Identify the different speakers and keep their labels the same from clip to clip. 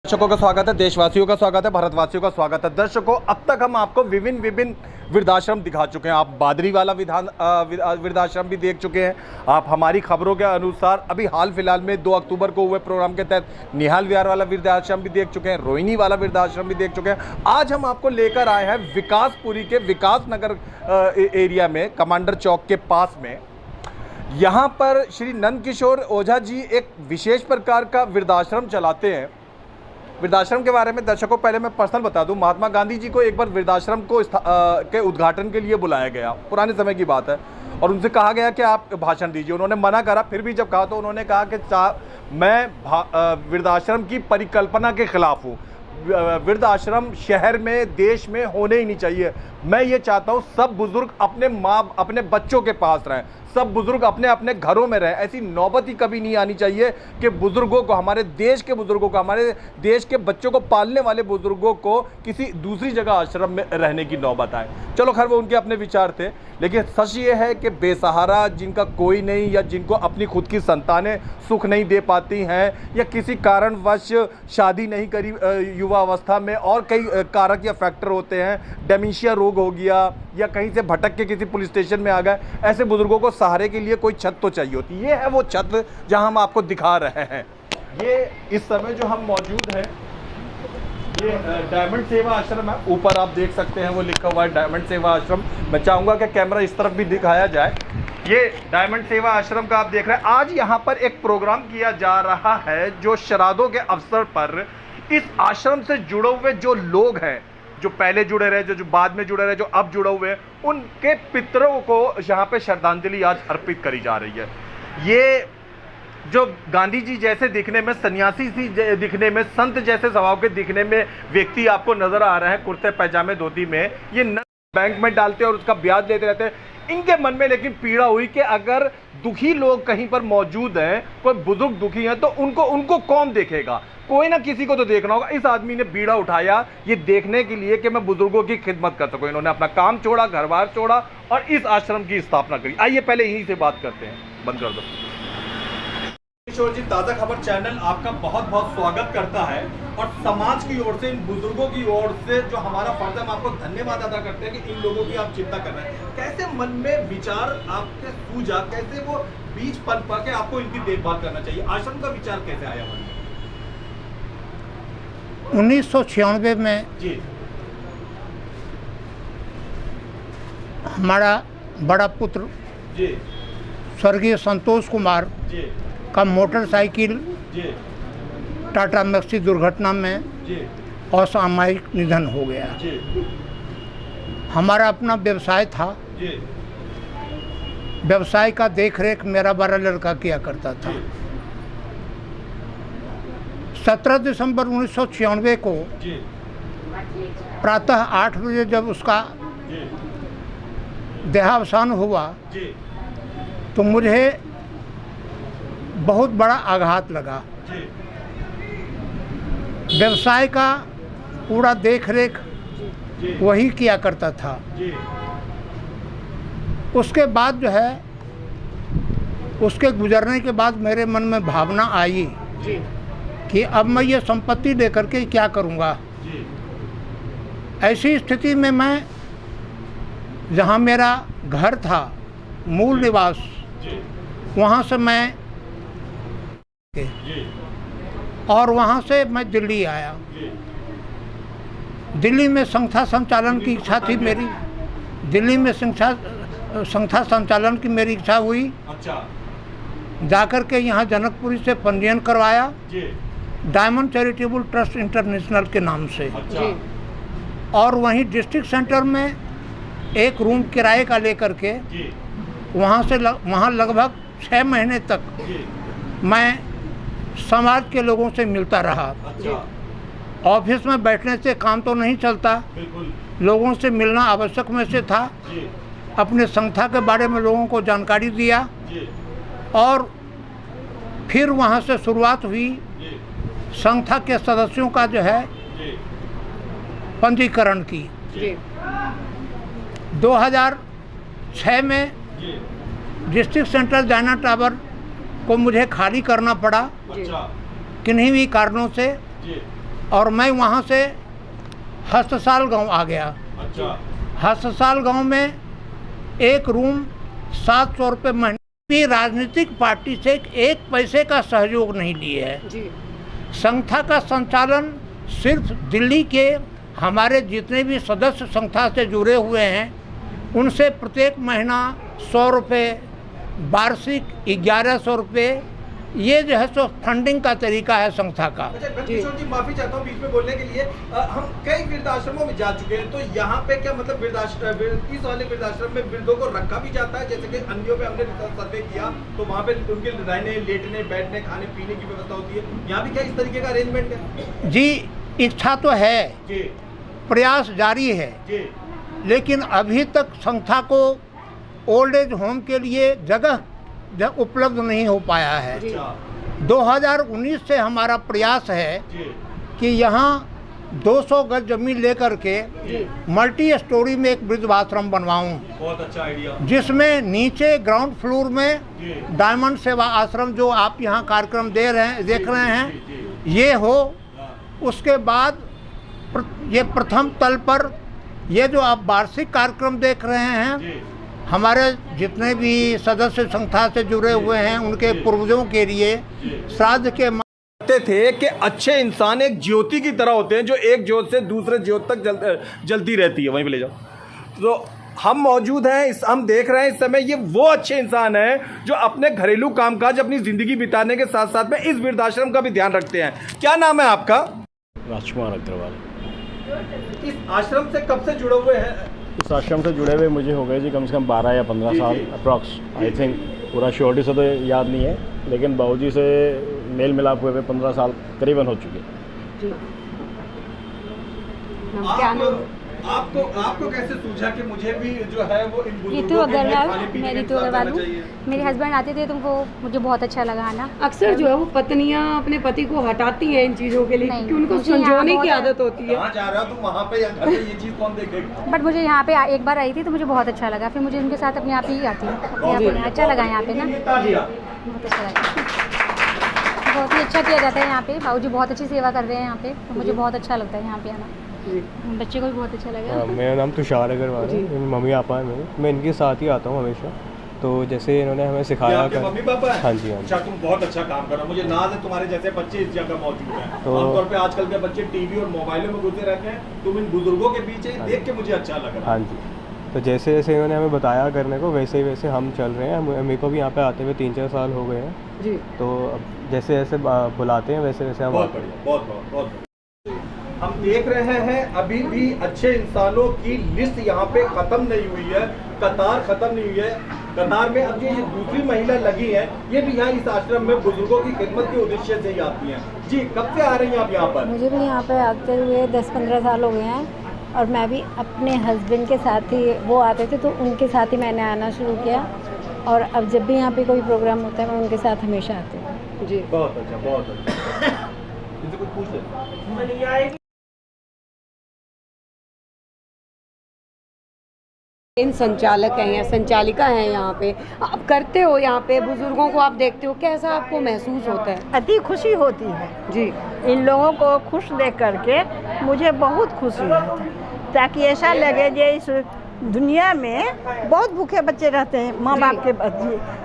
Speaker 1: दर्शकों का स्वागत है, देशवासियों का स्वागत है, भारतवासियों का स्वागत है। दर्शकों, अब तक हम आपको विभिन्न वृद्धाश्रम दिखा चुके हैं। आप बादरी वाला वृद्धाश्रम भी देख चुके हैं। आप हमारी खबरों के अनुसार अभी हाल फिलहाल में 2 अक्टूबर को हुए प्रोग्राम के तहत निहाल विहार वाला वृद्धाश्रम भी देख चुके हैं, रोहिणी वाला वृद्धाश्रम भी देख चुके हैं। आज हम आपको लेकर आए हैं विकासपुरी के विकास नगर एरिया में, कमांडर चौक के पास में। यहाँ पर श्री नंद किशोर ओझा जी एक विशेष प्रकार का वृद्धाश्रम चलाते हैं। वृद्धाश्रम के बारे में दर्शकों पहले मैं पर्सनल बता दूं, महात्मा गांधी जी को एक बार वृद्धाश्रम को के उद्घाटन के लिए बुलाया गया, पुराने समय की बात है, और उनसे कहा गया कि आप भाषण दीजिए। उन्होंने मना करा, फिर भी जब कहा तो उन्होंने कहा कि मैं वृद्धाश्रम की परिकल्पना के खिलाफ हूँ। वृद्धाश्रम शहर में, देश में होने ही नहीं चाहिए। मैं ये चाहता हूँ सब बुजुर्ग अपने बच्चों के पास रहें, सब बुजुर्ग अपने अपने घरों में रहें। ऐसी नौबत ही कभी नहीं आनी चाहिए कि बुजुर्गों को, हमारे देश के बुजुर्गों को, हमारे देश के बच्चों को पालने वाले बुजुर्गों को किसी दूसरी जगह आश्रम में रहने की नौबत आए। चलो खैर, वो उनके अपने विचार थे, लेकिन सच ये है कि बेसहारा, जिनका कोई नहीं, या जिनको अपनी खुद की संतानें सुख नहीं दे पाती हैं, या किसी कारणवश शादी नहीं करी युवा अवस्था में, और कई कारक या फैक्टर होते हैं, डेमेंशिया रोग हो गया, या कहीं से भटक के किसी पुलिस स्टेशन में आ गए, ऐसे बुजुर्गों को सहारे के लिए कोई छत तो चाहिए होती। ये है वो छत जहां हम आपको दिखा रहे हैं। ये इस समय जो हम मौजूद हैं, ये डायमंड सेवा आश्रम है। ऊपर आप देख सकते हैं वो लिखा हुआ है डायमंड सेवा आश्रम। मैं चाहूंगा कि कैमरा इस तरफ भी दिखाया जाए। ये डायमंड सेवा आश्रम का आप देख रहे हैं। आज यहाँ पर एक प्रोग्राम किया जा रहा है जो श्राद्धों के अवसर पर इस आश्रम से जुड़े हुए जो लोग हैं, जो पहले जुड़े रहे, जो बाद में जुड़े रहे, जो अब जुड़े हुए, उनके पितरों को यहाँ पे श्रद्धांजलि आज अर्पित करी जा रही है। ये जो गांधी जी जैसे दिखने में, सन्यासी सी दिखने में, संत जैसे स्वभाव के दिखने में व्यक्ति आपको नजर आ रहे हैं कुर्ते पैजामे धोती में, ये बैंक में डालते और उसका ब्याज लेते रहते हैं। इनके मन में लेकिन पीड़ा हुई कि अगर दुखी लोग कहीं पर मौजूद हैं, कोई बुजुर्ग दुखी हैं, तो उनको कौन देखेगा? कोई ना किसी को तो देखना होगा। इस आदमी ने बीड़ा उठाया ये देखने के लिए कि मैं बुजुर्गों की खिदमत कर सकूं। इन्होंने अपना काम छोड़ा, घर बार छोड़ा और इस आश्रम की स्थापना करी। आइए पहले यहीं से बात करते हैं। बंद कर दो। किशोर जी, ताज़ा खबर चैनल आपका बहुत बहुत स्वागत करता है, और समाज की ओर से, इन बुजुर्गों की ओर से जो हमारा फर्ज है, हम आपको धन्यवाद अदा करते हैं कि इन लोगों की आप चिंता कर रहे हैं। कैसे मन में विचार आपके सूझा, कैसे वो बीज पनपा के आपको इनकी देखभाल करना चाहिए? आश्रम का विचार कैसे आया?
Speaker 2: 1996 में
Speaker 1: जी,
Speaker 2: हमारा बड़ा पुत्र
Speaker 1: जी,
Speaker 2: स्वर्गीय संतोष कुमार
Speaker 1: जी,
Speaker 2: का मोटरसाइकिल
Speaker 1: जी,
Speaker 2: टाटा मैक्सी दुर्घटना में
Speaker 1: जी,
Speaker 2: असामयिक निधन हो गया।
Speaker 1: जी,
Speaker 2: हमारा अपना व्यवसाय था।
Speaker 1: जी,
Speaker 2: व्यवसाय का देखरेख मेरा बड़ा लड़का किया करता था। 17 दिसंबर 1996 को
Speaker 1: जी,
Speaker 2: प्रातः 8 बजे जब उसका
Speaker 1: जी,
Speaker 2: देहावसान हुआ,
Speaker 1: जी,
Speaker 2: तो मुझे बहुत बड़ा आघात लगा।
Speaker 1: जी,
Speaker 2: व्यवसाय का पूरा देखरेख
Speaker 1: जी,
Speaker 2: वही किया करता था।
Speaker 1: जी,
Speaker 2: उसके बाद जो है, उसके गुजरने के बाद मेरे मन में भावना आई
Speaker 1: जी,
Speaker 2: कि अब मैं ये संपत्ति लेकर के क्या करूँगा।
Speaker 1: जी,
Speaker 2: ऐसी स्थिति में मैं, जहाँ मेरा घर था, मूल निवास,
Speaker 1: जी,
Speaker 2: वहाँ से मैं,
Speaker 1: जी,
Speaker 2: और वहाँ से मैं दिल्ली आया।
Speaker 1: जी,
Speaker 2: दिल्ली में संस्था संचालन की इच्छा थी मेरी। दिल्ली में संस्था संचालन की मेरी इच्छा हुई।
Speaker 1: अच्छा,
Speaker 2: जाकर के यहाँ जनकपुरी से पंजीयन करवाया,
Speaker 1: जी,
Speaker 2: डायमंड चैरिटेबल ट्रस्ट इंटरनेशनल के नाम से।
Speaker 1: अच्छा,
Speaker 2: और वहीं डिस्ट्रिक्ट सेंटर में एक रूम किराए का लेकर के
Speaker 1: जी,
Speaker 2: वहाँ लगभग 6 महीने तक
Speaker 1: जी,
Speaker 2: मैं समाज के लोगों से मिलता रहा।
Speaker 1: अच्छा,
Speaker 2: ऑफिस में बैठने से काम तो नहीं चलता,
Speaker 1: बिल्कुल,
Speaker 2: लोगों से मिलना आवश्यक में से था।
Speaker 1: जी,
Speaker 2: अपने संस्था के बारे में लोगों को जानकारी दिया,
Speaker 1: जी,
Speaker 2: और फिर वहाँ से शुरुआत हुई
Speaker 1: जी,
Speaker 2: संस्था के सदस्यों का जो है पंजीकरण की। 2006 में डिस्ट्रिक्ट सेंट्रल चाइना टावर को मुझे खाली करना पड़ा किन्हीं भी कारणों से, और मैं वहाँ से हस्तसाल गांव आ गया। हस्तसाल गांव में एक रूम 700 रुपये महीने भी राजनीतिक पार्टी से एक पैसे का सहयोग नहीं लिए है। संस्था का संचालन सिर्फ दिल्ली के हमारे जितने भी सदस्य संस्था से जुड़े हुए हैं उनसे प्रत्येक महीना 100 रुपये, वार्षिक 1100 रुपये, ये जो है सो फंडिंग का तरीका है संस्था का।
Speaker 1: अच्छा किशोर जी, माफी चाहता हूँ बीच में बोलने के लिए। हम कई वृद्धाश्रमों में जा चुके हैं, तो यहाँ पे क्या मतलब इस वाले वृद्धाश्रम में वृद्धों को रखा भी जाता है? जैसे कि अन्यों पे हमने सर्वे किया तो वहाँ पे उनके रहने, लेटने, बैठने, खाने पीने की व्यवस्था होती है। यहाँ भी क्या इस तरीके का अरेंजमेंट है?
Speaker 2: जी, इच्छा तो है, प्रयास जारी है, लेकिन अभी तक संस्था को ओल्ड एज होम के लिए जगह उपलब्ध नहीं हो पाया है। 2019 से हमारा प्रयास है कि यहाँ 200 गज जमीन लेकर के मल्टी स्टोरी में एक वृद्धाश्रम बनवाऊं।
Speaker 1: बहुत अच्छा आइडिया। जिसमें
Speaker 2: नीचे ग्राउंड फ्लोर में डायमंड सेवा आश्रम जो आप यहाँ कार्यक्रम देख रहे हैं ये हो। उसके बाद ये प्रथम तल पर ये जो आप वार्षिक कार्यक्रम देख रहे हैं हमारे जितने भी सदस्य संस्था से जुड़े हुए हैं उनके पूर्वजों के लिए श्राद्ध के
Speaker 1: थे कि अच्छे इंसान एक ज्योति की तरह होते हैं जो एक ज्योत से दूसरे ज्योत तक जलती रहती है। वहीं पे ले जाओ। तो हम मौजूद हैं, हम देख रहे हैं इस समय ये वो अच्छे इंसान हैं जो अपने घरेलू कामकाज अपनी ज़िंदगी बिताने के साथ साथ में इस वृद्धाश्रम का भी ध्यान रखते हैं। क्या नाम है आपका?
Speaker 3: राजकुमार अग्रवाल।
Speaker 1: इस आश्रम से कब से जुड़े हुए हैं?
Speaker 3: इस आश्रम से जुड़े हुए मुझे हो गए जी कम से कम 12 या 15 साल अप्रॉक्स, आई थिंक। पूरा श्योरिटी से तो याद नहीं है, लेकिन बाबूजी से मेल मिलाप हुए 15 साल करीबन हो चुके।
Speaker 1: आपको कैसे सूझा कि मुझे भी जो है वो इन
Speaker 4: रितु अग्रवाल, मैं रितु अग्रवाल हूँ। मेरे हस्बैंड आते थे तो उनको मुझे बहुत अच्छा लगा आना।
Speaker 5: अक्सर जो है वो पत्नियां अपने पति को हटाती हैं इन चीज़ों के लिए क्योंकि उनको संजोने की आदत होती है।
Speaker 1: कहाँ जा रहा तुम वहाँ पे या घर पे, ये चीज़ कौन देखेगा?
Speaker 4: बट मुझे यहाँ पे एक बार आई थी तो मुझे बहुत अच्छा लगा, फिर मुझे उनके साथ अपने आप ही आती हूँ। अच्छा लगा यहाँ पे ना, बहुत अच्छा लगा, बहुत ही अच्छा किया जाता है यहाँ पे। बाबूजी बहुत अच्छी सेवा कर रहे हैं यहाँ पे, तो मुझे बहुत अच्छा लगता है यहाँ पे आना। बच्चे को भी बहुत अच्छा लगा।
Speaker 3: मेरा नाम तुषार अग्रवाल है, मम्मी पापा है मेरे, मैं इनके साथ ही आता हूँ हमेशा। तो जैसे इन्होंने हमें सिखाया
Speaker 1: कर मम्मी पापा है?
Speaker 3: हाँ जी, हाँ जी।
Speaker 1: अच्छा, तुम बहुत अच्छा काम कर रहे हो, मुझे नाज है तुम्हारे जैसे बच्चे इस जगह मौजूद हैं। आमतौर पे आजकल के बच्चे टीवी और मोबाइलों में घुसे रहते हैं, तुम इन बुजुर्गों के बीच देख के मुझे अच्छा लग रहा है।
Speaker 3: हाँ जी, तो जैसे जैसे इन्होंने हमें बताया करने को वैसे ही वैसे हम चल रहे हैं। मेरे को भी यहाँ पे आते हुए 3-4 साल हो गए हैं जी। तो अब जैसे जैसे बुलाते हैं वैसे वैसे हम
Speaker 1: बहुत बढ़िया, बहुत हम देख रहे हैं अभी भी अच्छे इंसानों की लिस्ट यहाँ पे खत्म नहीं हुई है, कतार खत्म नहीं हुई है। कतार में अब ये दूसरी महिला लगी है, ये भी यहाँ इस आश्रम में बुजुर्गों की खिदमत के उद्देश्य से ही आती हैं। जी, कब से आ रही हैं आप यहाँ पर?
Speaker 6: मुझे भी यहाँ पे आते हुए 10-15 साल हो गए हैं, और मैं भी अपने हस्बैंड के साथ ही, वो आते थे तो उनके साथ ही मैंने आना शुरू किया, और अब जब भी यहाँ पे कोई प्रोग्राम होता है मैं उनके साथ हमेशा आती हूँ जी।
Speaker 1: बहुत अच्छा, बहुत अच्छा। इनसे कुछ पूछ ले।
Speaker 5: इन संचालक हैं या संचालिका हैं यहाँ पे, आप करते हो यहाँ पे बुजुर्गों को आप देखते हो, कैसा आपको महसूस होता है?
Speaker 7: अति खुशी होती है
Speaker 5: जी।
Speaker 7: इन लोगों को खुश देख करके मुझे बहुत खुशी है, ताकि ऐसा लगे कि इस दुनिया में बहुत भूखे बच्चे रहते हैं माँ बाप के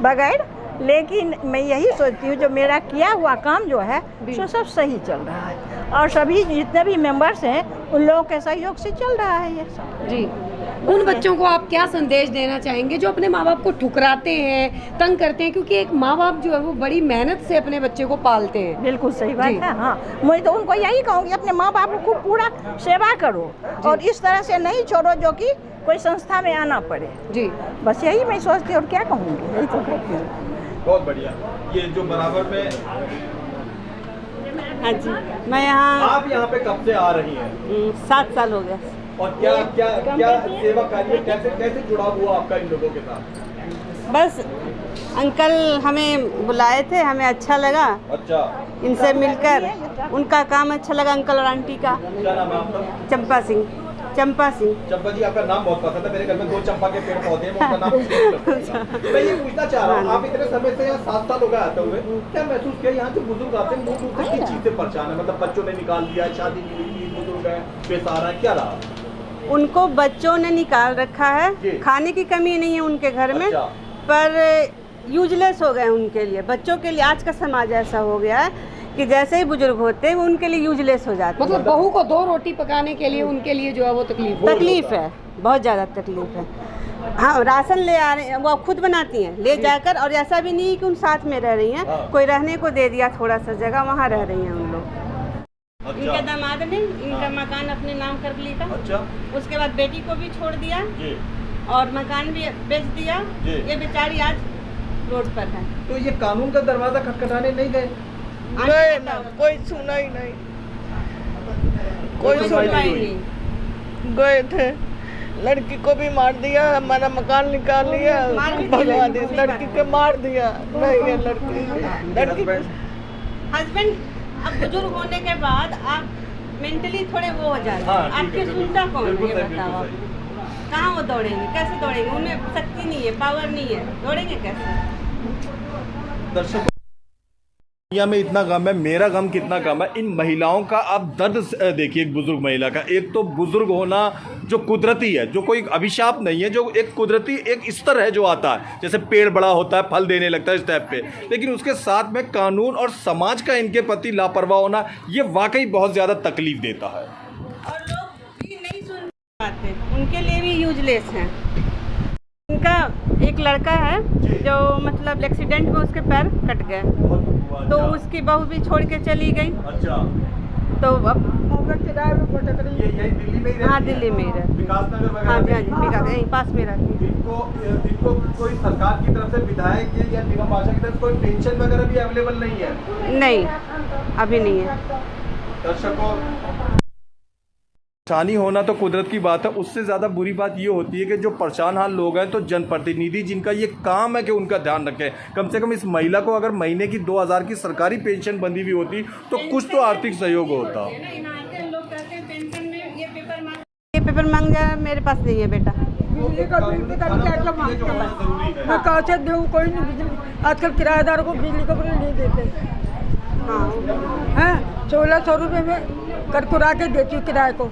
Speaker 7: बगैर, लेकिन मैं यही सोचती हूँ जो मेरा किया हुआ काम जो है वो सब सही चल रहा है, और सभी जितने भी मेंबर्स हैं उन लोगों के सहयोग से चल रहा है ये सब
Speaker 5: जी। उन बच्चों को आप क्या संदेश देना चाहेंगे जो अपने माँ बाप को ठुकराते हैं, तंग करते हैं? क्योंकि एक माँ बाप जो है वो बड़ी मेहनत से अपने बच्चे को पालते हैं।
Speaker 7: बिल्कुल सही बात है। हाँ, मैं तो उनको यही कहूँगी अपने माँ बाप को पूरा सेवा करो और इस तरह से नहीं छोड़ो जो कि कोई संस्था में आना पड़े
Speaker 5: जी।
Speaker 7: बस यही मैं सोचती हूँ, और क्या कहूँगी, यही तो कहती हूँ।
Speaker 1: बहुत बढ़िया। ये जो बराबर में,
Speaker 7: हाँ जी, मैं यहाँ,
Speaker 1: आप यहाँ पे कब से आ रही हैं?
Speaker 7: 7 साल हो गया।
Speaker 1: और क्या क्या क्या सेवा कार्य कैसे कैसे जुड़ा हुआ आपका इन लोगों के साथ?
Speaker 7: बस
Speaker 8: अंकल हमें बुलाए थे, हमें अच्छा लगा
Speaker 1: अच्छा,
Speaker 8: इनसे मिलकर, उनका काम अच्छा लगा अंकल और आंटी का।
Speaker 1: क्या नाम है आपका?
Speaker 8: चंपा सिंह। चंपा सिंह।
Speaker 1: चंपा जी, आपका नाम बहुत पसंद है, मेरे घर में 2 चंपा के पेड़ पौधे हैं, मैं उनका नाम मैं ये पूछना चाह रहा हूँ, आप इतने समय से यहाँ 7 साल हो गए आते हुए, क्या महसूस किया यहाँ जो बुजुर्ग आते हैं मूल रूप से किस चीज़ से परेशान है? मतलब बच्चों ने निकाल दिया, शादी की हुई थी, बुजुर्ग है, बेसहारा है, क्या रहा?
Speaker 8: उनको बच्चों ने निकाल रखा
Speaker 1: जी।
Speaker 8: है, खाने की कमी नहीं है उनके घर में,
Speaker 1: अच्छा।
Speaker 8: पर यूजलेस हो गए उनके लिए, बच्चों के लिए। आज का समाज ऐसा हो गया है कि जैसे ही बुजुर्ग होते हैं वो उनके लिए यूजलेस हो जाते हैं।
Speaker 5: मतलब बहू को 2 रोटी पकाने के लिए उनके लिए जो है वो
Speaker 8: तकलीफ है, बहुत ज़्यादा तकलीफ है। हाँ, राशन ले आ रहे हैं, वो खुद बनाती हैं ले जाकर, और ऐसा भी नहीं कि उन साथ में रह रही हैं, कोई रहने को दे दिया थोड़ा सा जगह, वहाँ रह रही हैं उन लोग।
Speaker 1: अच्छा।
Speaker 8: इनके दामाद ने इनका मकान अपने नाम कर लिया,
Speaker 1: अच्छा,
Speaker 8: उसके बाद बेटी को भी छोड़ दिया
Speaker 1: जी,
Speaker 8: और मकान भी बेच दिया।
Speaker 1: जी।
Speaker 8: ये बेचारी आज रोड पर है।
Speaker 1: तो ये कानून का दरवाजा खटखटाने नहीं गए?
Speaker 7: गए ना, कोई सुना ही नहीं, कोई सुना ही नहीं। गए थे, लड़की को भी मार दिया, हमारा मकान निकाल लिया, भगवान इस लड़की को मार दिया। नहीं है लड़की
Speaker 8: हस्बैंड अब बुजुर्ग होने के बाद आप मेंटली थोड़े वो हो जाते हैं।
Speaker 1: हाँ, ठीक है,
Speaker 8: आपकी
Speaker 1: बिल्कुल,
Speaker 8: सुनता कौन
Speaker 1: बिल्कुल
Speaker 8: है
Speaker 1: सही,
Speaker 8: बताओ?
Speaker 1: बिल्कुल सही।
Speaker 8: कहाँ वो दौड़ेंगे, कैसे दौड़ेंगे? उन्हें शक्ति नहीं है, पावर नहीं है, दौड़ेंगे कैसे?
Speaker 1: दर्शकों, दुनिया में इतना गम है, मेरा गम कितना गम है, इन महिलाओं का आप दर्द देखिए। एक बुजुर्ग महिला का, एक तो बुजुर्ग होना जो कुदरती है, जो कोई अभिशाप नहीं है, जो एक कुदरती एक स्तर है जो आता है, जैसे पेड़ बड़ा होता है, फल देने लगता है, इस टाइप पे। लेकिन उसके साथ में कानून और समाज का इनके प्रति लापरवाह होना, ये वाकई बहुत ज़्यादा तकलीफ देता है।
Speaker 8: और लोग भी नहीं सुन पाते, उनके लिए भी यूजलेस हैं। उनका एक लड़का है जो मतलब एक्सीडेंट में उसके पैर कट गए, तो उसकी बहू भी छोड़ के चली गई।
Speaker 1: अच्छा,
Speaker 8: तो अब
Speaker 1: ये यही दिल्ली में ही रहती
Speaker 8: हाँ,
Speaker 1: है?
Speaker 8: दिल्ली में ही रहती है।
Speaker 1: विकास नगर वगैरह?
Speaker 8: हाँ जी, हाँ जी, विकास यहीं पास में रहती है।
Speaker 1: इनको कोई सरकार की तरफ से विधायक या जिला पार्षद की तरफ से कोई पेंशन वगैरह भी अवेलेबल नहीं है?
Speaker 8: नहीं, अभी नहीं है।
Speaker 1: दर्शकों, परेशानी होना तो कुदरत की बात है, उससे ज़्यादा बुरी बात ये होती है कि जो परेशान हाल लोग हैं, तो जनप्रतिनिधि जिनका ये काम है कि उनका ध्यान रखें। कम से कम इस महिला को अगर महीने की 2000 की सरकारी पेंशन बंदी भी होती तो कुछ तो आर्थिक सहयोग होता।
Speaker 8: ये पेपर मांग जा, मेरे पास नहीं है बेटा।
Speaker 7: बिजली का बिल पता नहीं क्या क्या मांगते हैं। मैं कहाँ से दूँ, कोई नहीं बिजली। आजकल किराएदार को बिजली का बिल नहीं देते हैं। 1600 रुपये में करकुरा के देती हूँ किराए को।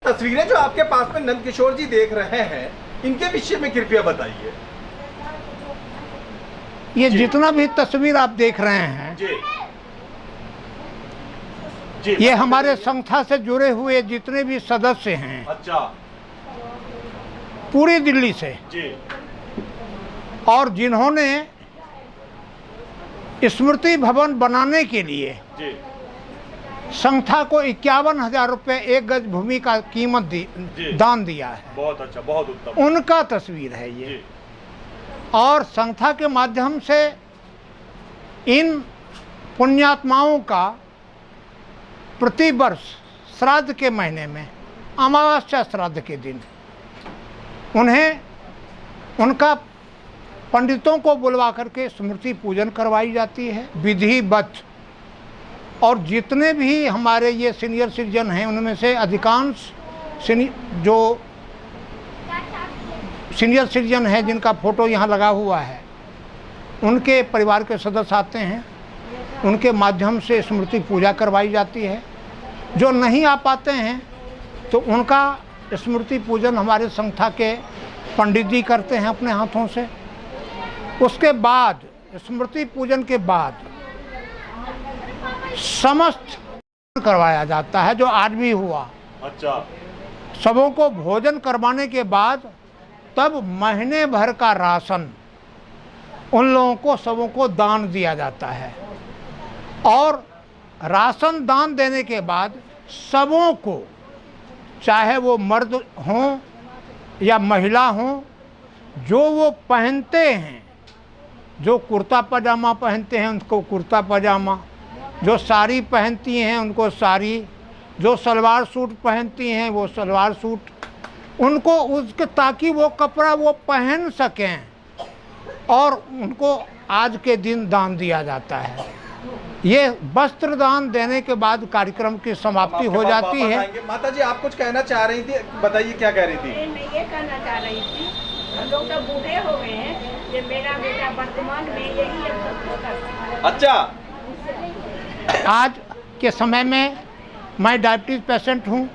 Speaker 1: तस्वीरें जो आपके पास में नंद किशोर जी देख रहे हैं, इनके विषय में कृपया बताइए।
Speaker 2: ये जितना भी तस्वीर आप देख रहे हैं,
Speaker 1: जी जी,
Speaker 2: ये हमारे संस्था से जुड़े हुए जितने भी सदस्य हैं,
Speaker 1: अच्छा
Speaker 2: पूरी दिल्ली से,
Speaker 1: जी,
Speaker 2: और जिन्होंने स्मृति भवन बनाने के लिए
Speaker 1: जी,
Speaker 2: संस्था को 51,000 रुपये 1 गज भूमि का कीमत दान दिया है।
Speaker 1: बहुत अच्छा, बहुत उत्तम।
Speaker 2: उनका तस्वीर है ये।
Speaker 1: जी,
Speaker 2: और संस्था के माध्यम से इन पुण्यात्माओं का प्रति वर्ष श्राद्ध के महीने में, अमावस्या श्राद्ध के दिन, उन्हें उनका पंडितों को बुलवा करके स्मृति पूजन करवाई जाती है विधिवत। और जितने भी हमारे ये सीनियर सिटीजन हैं, उनमें से अधिकांश जो सीनियर सिटीजन है जिनका फ़ोटो यहाँ लगा हुआ है, उनके परिवार के सदस्य आते हैं, उनके माध्यम से स्मृति पूजा करवाई जाती है। जो नहीं आ पाते हैं तो उनका स्मृति पूजन हमारे संस्था के पंडित जी करते हैं अपने हाथों से। उसके बाद स्मृति पूजन के बाद समस्त करवाया जाता है, जो आज भी हुआ।
Speaker 1: अच्छा,
Speaker 2: सबों को भोजन करवाने के बाद तब महीने भर का राशन उन लोगों को सबों को दान दिया जाता है। और राशन दान देने के बाद सबों को, चाहे वो मर्द हों या महिला हों, जो वो पहनते हैं, जो कुर्ता पजामा पहनते हैं उनको कुर्ता पजामा, जो साड़ी पहनती हैं उनको साड़ी, जो सलवार सूट पहनती हैं वो सलवार सूट, उनको उसके ताकि वो कपड़ा वो पहन सकें और उनको आज के दिन दान दिया जाता है। ये वस्त्र दान देने के बाद कार्यक्रम की समाप्ति हो जाती है।
Speaker 1: माता जी आप कुछ कहना चाह रही थी, बताइए क्या कह रही थी?
Speaker 7: मैं ये कहना चाह रही थी, हम लोग तो बूढ़े हो गए हैं, ये मेरा बेटा वर्तमान में यही है।
Speaker 1: अच्छा,
Speaker 2: आज के समय में मैं डायबिटीज पेशेंट हूँ,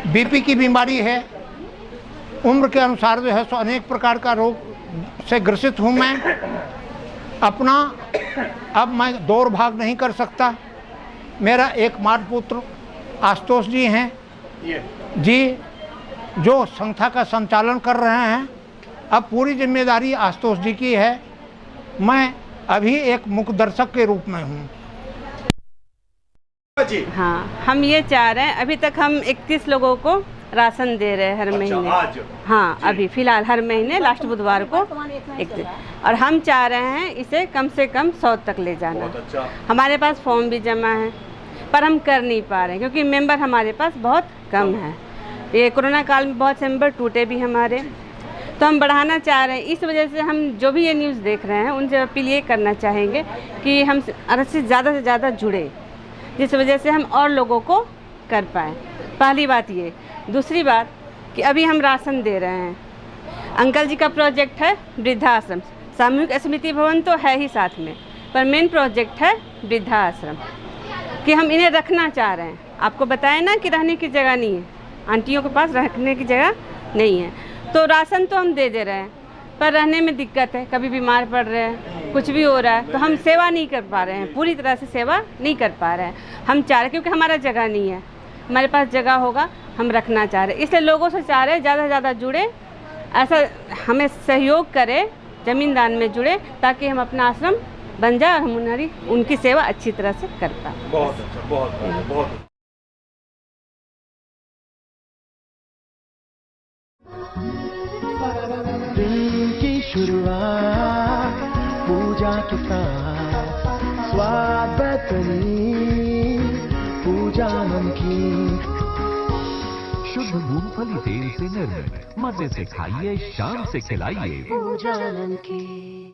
Speaker 2: बीपी की बीमारी है, उम्र के अनुसार जो है सो अनेक प्रकार का रोग से ग्रसित हूँ मैं। अपना अब मैं दौड़ भाग नहीं कर सकता। मेरा एकमात्र पुत्र आशुतोष जी हैं जी, जो संस्था का संचालन कर रहे हैं। अब पूरी जिम्मेदारी आशुतोष जी की है, मैं अभी एक मुख्य दर्शक के रूप में हूँ।
Speaker 8: हाँ, हम ये चाह रहे हैं, अभी तक हम 31 लोगों को राशन दे रहे हैं हर महीने।
Speaker 1: आज?
Speaker 8: हाँ, अभी फिलहाल हर महीने लास्ट बुधवार को एक दिन, और हम चाह रहे हैं इसे कम से कम 100 तक ले जाना।
Speaker 1: अच्छा।
Speaker 8: हमारे पास फॉर्म भी जमा है, पर हम कर नहीं पा रहे हैं क्योंकि मेंबर हमारे पास बहुत कम है। ये कोरोना काल में बहुत से मेंबर टूटे भी हमारे, तो हम बढ़ाना चाह रहे हैं। इस वजह से हम जो भी ये न्यूज़ देख रहे हैं उनसे अपील ये करना चाहेंगे कि हम अर्थ से ज़्यादा जुड़े, जिस वजह से हम और लोगों को कर पाएँ। पहली बात ये। दूसरी बात कि अभी हम राशन दे रहे हैं, अंकल जी का प्रोजेक्ट है वृद्धाश्रम, सामूहिक स्मृति भवन तो है ही साथ में, पर मेन प्रोजेक्ट है वृद्धाश्रम कि हम इन्हें रखना चाह रहे हैं। आपको बताया ना कि रहने की जगह नहीं है, आंटियों के पास रहने की जगह नहीं है, तो राशन तो हम दे रहे हैं, पर रहने में दिक्कत है, कभी बीमार पड़ रहे हैं, कुछ भी हो रहा है, तो हम सेवा नहीं कर पा रहे हैं, पूरी तरह से सेवा नहीं कर पा रहे हैं। हम चाह रहे क्योंकि हमारा जगह नहीं है, हमारे पास जगह होगा हम रखना चाह रहे हैं। इसलिए लोगों से चाह रहे हैं ज़्यादा से ज़्यादा जुड़े, ऐसा हमें सहयोग करें, ज़मीन दान में जुड़े, ताकि हम अपना आश्रम बन जाए और हम उनकी सेवा अच्छी तरह से कर पाएँ।
Speaker 1: बहुत अच्छा, बहुत
Speaker 9: दिन की शुरुआत पूजा के साथ, स्वाद बेहतरीन पूजा नमकीन,
Speaker 10: शुद्ध मूंगफली तेल से निर्मित, मजे से खाइए, शान से खिलाइए।
Speaker 9: पूजा नमकीन।